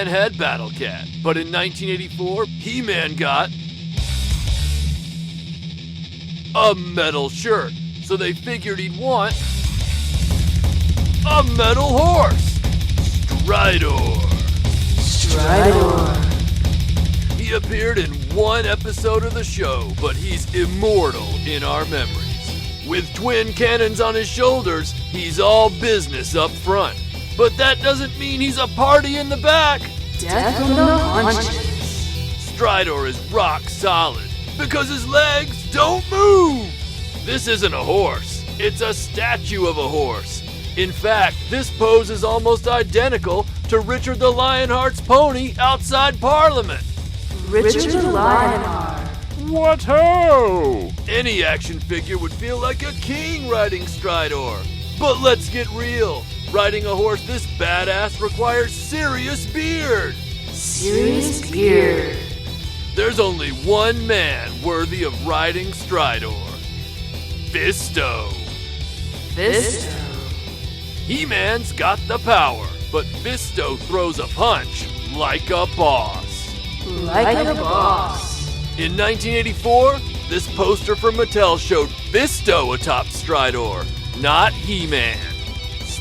He-Man had Battle Cat, but in 1984, He-Man got a metal shirt, so they figured he'd want a metal horse, Stridor. He appeared in one episode of the show, but he's immortal in our memories. With twin cannons on his shoulders, he's all business up front. But that doesn't mean he's a party in the back. Death from the haunches. Stridor is rock solid because his legs don't move. This isn't a horse. It's a statue of a horse. In fact, this pose is almost identical to Richard the Lionheart's pony outside Parliament. Richard the Lionheart. What ho! Any action figure would feel like a king riding Stridor. But let's get real. Riding a horse this badass requires serious beard. Serious beard. There's only one man worthy of riding Stridor. Fisto. Fisto. He-Man's got the power, but Fisto throws a punch like a boss. Like a boss. In 1984, this poster from Mattel showed Fisto atop Stridor, not He-Man.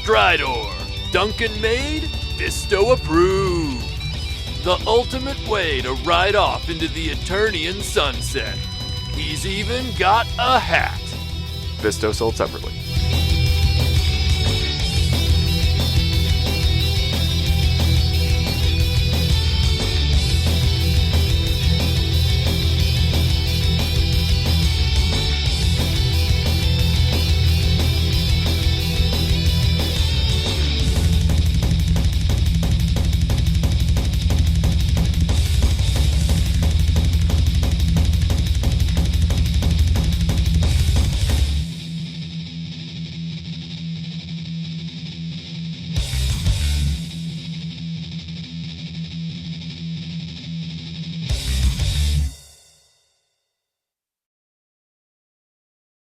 Stridor, Duncan made, Fisto approved. The ultimate way to ride off into the Eternian sunset. He's even got a hat. Fisto sold separately.